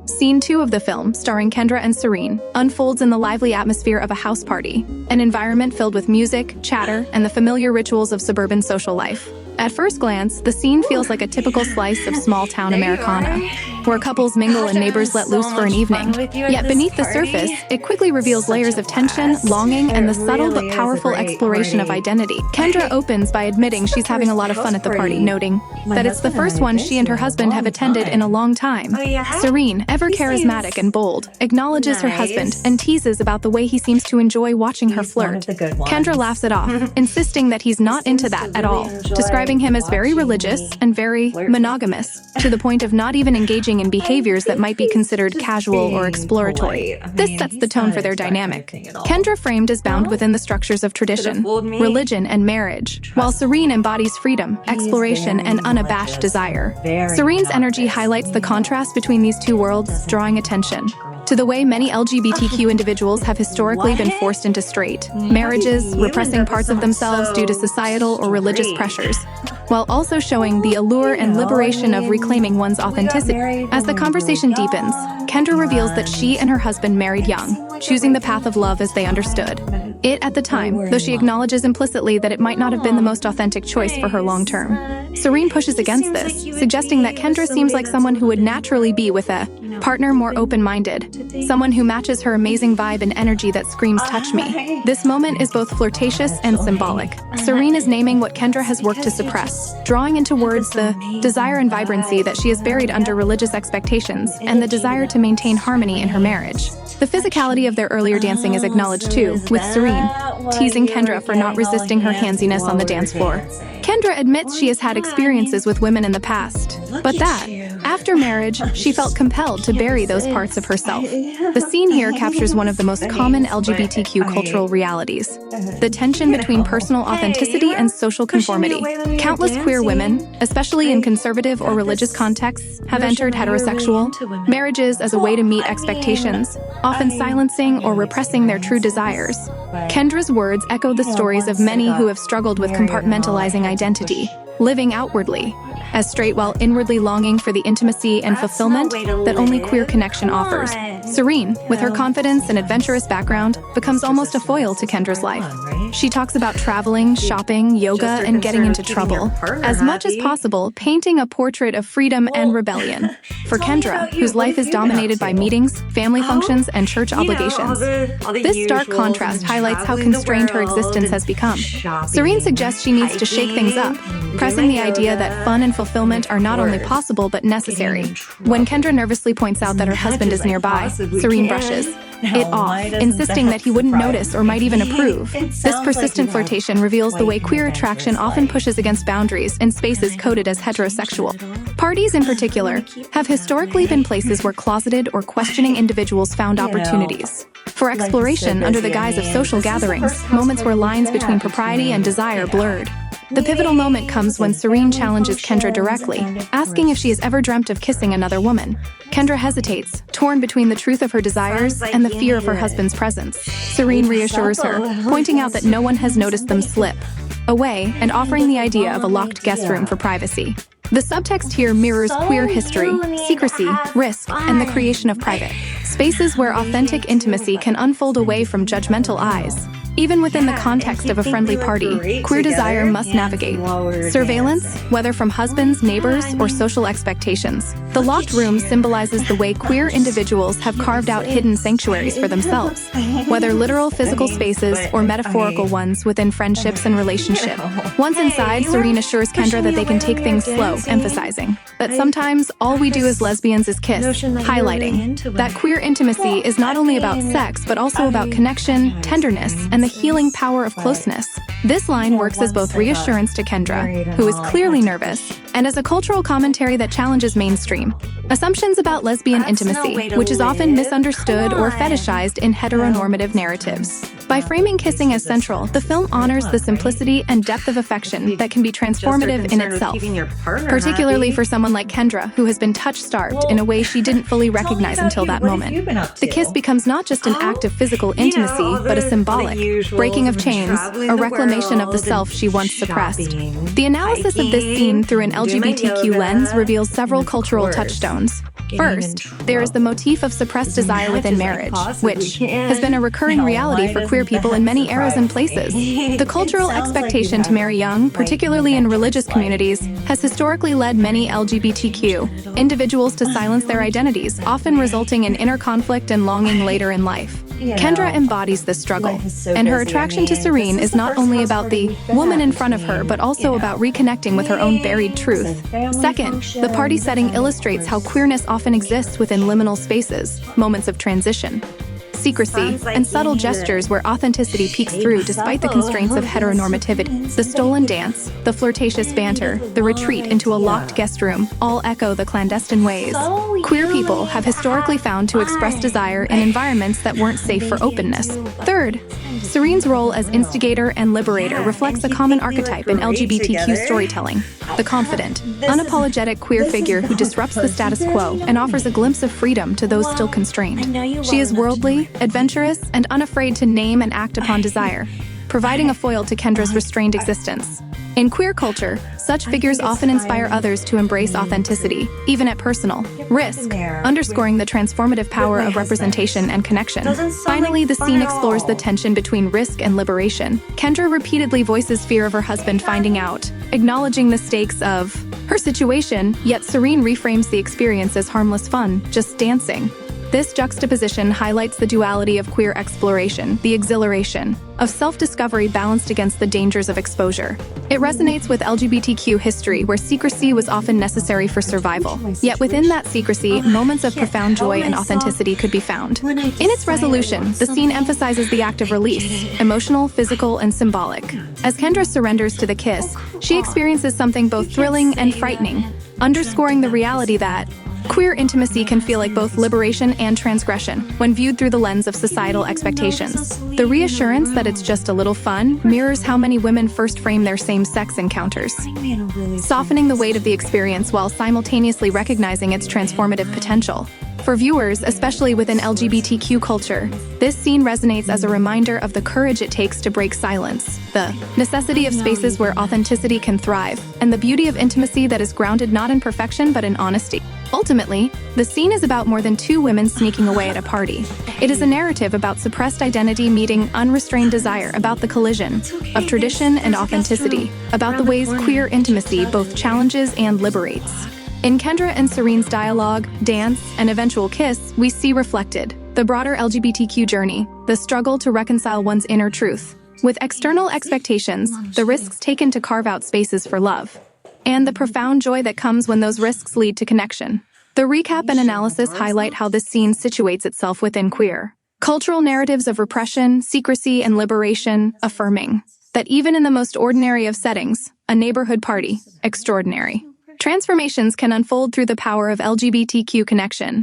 Scene 2 of the film, starring Kendra and Serene, unfolds in the lively atmosphere of a house party, an environment filled with music, chatter, and the familiar rituals of suburban social life. At first glance, the scene feels like a typical slice of small-town Americana, where couples mingle and neighbors let loose for an evening. Yet beneath the surface, it quickly reveals layers of tension, longing, and the subtle but powerful exploration of identity. Kendra opens by admitting she's having a lot of fun at the party, noting that it's the first one she and her husband have attended in a long time. Serene, ever charismatic and bold, acknowledges her husband and teases about the way he seems to enjoy watching her flirt. Kendra laughs it off, insisting that he's not into that at all, describing him as very religious and very monogamous, to the point of not even engaging in behaviors that might be considered casual or exploratory. This sets the tone for their dynamic. Kendra framed as bound within the structures of tradition, religion, and marriage, while Serene embodies freedom, exploration, and unabashed desire. Serene's energy highlights the contrast between these two worlds, drawing attention to the way many LGBTQ individuals have historically been forced into straight marriages, repressing parts of themselves due to societal or religious pressures, while also showing the allure and liberation of reclaiming one's authenticity. As the conversation deepens, Kendra reveals that she and her husband married young, choosing the path of love as they understood it at the time, though she acknowledges implicitly that it might not have been the most authentic choice for her long-term. Serene pushes against this, suggesting that Kendra seems like someone who would naturally be with a partner more open-minded, someone who matches her amazing vibe and energy that screams "touch me." This moment is both flirtatious and symbolic. Serene is naming what Kendra has worked to suppress, drawing into words the desire and vibrancy that she has buried under religious expectations and the desire to maintain harmony in her marriage. The physicality of their earlier dancing is acknowledged too, with Serene teasing Kendra for not resisting her handsiness on the dance floor. Kendra admits she has had experiences with women in the past, but that, after marriage, she felt compelled to bury those parts of herself. The scene here captures one of the most common LGBTQ cultural realities: the tension between personal authenticity and social conformity. Countless queer women, especially in conservative or religious contexts, have entered heterosexual marriages as a way to meet expectations, often silencing or repressing their true desires. Kendra's words echo the stories of many who have struggled with compartmentalizing identity, living outwardly as straight while inwardly longing for the intimacy and fulfillment that only queer connection offers. Serene, with her confidence and adventurous background, becomes almost a foil to Kendra's life. She talks about traveling, shopping, yoga, and getting into trouble, as much as possible painting a portrait of freedom and rebellion. For Kendra, whose life is dominated by meetings, family functions, and church obligations, this stark contrast highlights how constrained her existence has become. Serene suggests she needs to shake things up, pressing the idea that fun and fulfillment are not only possible but necessary. When Kendra nervously points out that her husband is nearby, Serene brushes it off, insisting that he wouldn't notice or might even approve. This persistent flirtation reveals the way queer attraction often pushes against boundaries in spaces coded as heterosexual. Parties, in particular, have historically been places where closeted or questioning individuals found opportunities for exploration under the guise of social gatherings, moments where lines between propriety and desire blurred. The pivotal moment comes when Serene challenges Kendra directly, asking if she has ever dreamt of kissing another woman. Kendra hesitates, torn between the truth of her desires and the fear of her husband's presence. Serene reassures her, pointing out that no one has noticed them slip away and offering the idea of a locked guest room for privacy. The subtext here mirrors queer history, secrecy, risk, and the creation of private spaces where authentic intimacy can unfold away from judgmental eyes. Even within the context of a friendly party, queer desire must navigate surveillance, whether from husbands, neighbors, or social expectations. The locked room symbolizes the way queer individuals have carved out hidden sanctuaries for themselves, whether literal physical spaces or metaphorical ones within friendships and relationships. Once inside, Serene assures Kendra that they can take things slow, emphasizing that sometimes all we do as lesbians is kiss, highlighting that queer intimacy is not only about sex, but also about connection, tenderness, and the healing power of closeness. This line works as both reassurance to Kendra, who is clearly nervous, and as a cultural commentary that challenges mainstream assumptions about lesbian intimacy, which is often misunderstood or fetishized in heteronormative narratives. By framing kissing as central, the film honors the simplicity and depth of affection that can be transformative in itself, particularly for someone like Kendra, who has been touch-starved in a way she didn't fully recognize until that moment. The kiss becomes not just an act of physical intimacy, but a symbolic breaking of chains, a reclamation of the self she once suppressed. The analysis of this scene through an LGBTQ lens reveals several cultural touchstones. First, there is the motif of suppressed desire within marriage, which has been a recurring reality for queer people in many eras and places. The cultural expectation to marry young, particularly in religious communities, has historically led many LGBTQ individuals to silence their identities, often resulting in inner conflict and longing later in life. Kendra embodies this struggle, and her attraction to Serene is not only about the woman in front of her, but also about reconnecting with her own buried truth. Second, the party setting illustrates how queerness often exists within liminal spaces, moments of transition, secrecy, and subtle gestures where authenticity peeks through despite the constraints of heteronormativity. The stolen dance, the flirtatious banter, the retreat into a locked guest room all echo the clandestine ways queer people have historically found to express desire in environments that weren't safe for openness. Third, Serene's role as instigator and liberator reflects a common archetype in LGBTQ storytelling: the confident, unapologetic queer figure who disrupts the status quo and offers a glimpse of freedom to those still constrained. She is worldly, adventurous, and unafraid to name and act upon desire, providing a foil to Kendra's restrained existence. In queer culture, such figures often inspire others to embrace authenticity, even at personal risk, underscoring the transformative power of representation and connection. Finally, the scene explores the tension between risk and liberation. Kendra repeatedly voices fear of her husband finding out, acknowledging the stakes of her situation, yet Serene reframes the experience as harmless fun, just dancing. This juxtaposition highlights the duality of queer exploration, the exhilaration of self-discovery balanced against the dangers of exposure. It resonates with LGBTQ history, where secrecy was often necessary for survival. Yet within that secrecy, moments of profound joy and authenticity could be found. In its resolution, the scene emphasizes the act of release, emotional, physical, and symbolic. As Kendra surrenders to the kiss, she experiences something both thrilling and frightening, underscoring the reality that queer intimacy can feel like both liberation and transgression when viewed through the lens of societal expectations. The reassurance that it's just a little fun mirrors how many women first frame their same-sex encounters, softening the weight of the experience while simultaneously recognizing its transformative potential. For viewers, especially within LGBTQ culture, this scene resonates as a reminder of the courage it takes to break silence, the necessity of spaces where authenticity can thrive, and the beauty of intimacy that is grounded not in perfection but in honesty. Ultimately, the scene is about more than two women sneaking away at a party. It is a narrative about suppressed identity meeting unrestrained desire, about the collision of tradition and authenticity, about the ways queer intimacy both challenges and liberates. In Kendra and Serene's dialogue, dance, and eventual kiss, we see reflected the broader LGBTQ journey, the struggle to reconcile one's inner truth with external expectations, the risks taken to carve out spaces for love, and the profound joy that comes when those risks lead to connection. The recap and analysis highlight how this scene situates itself within queer cultural narratives of repression, secrecy, and liberation, affirming that even in the most ordinary of settings, a neighborhood party, extraordinary transformations can unfold through the power of LGBTQ connection.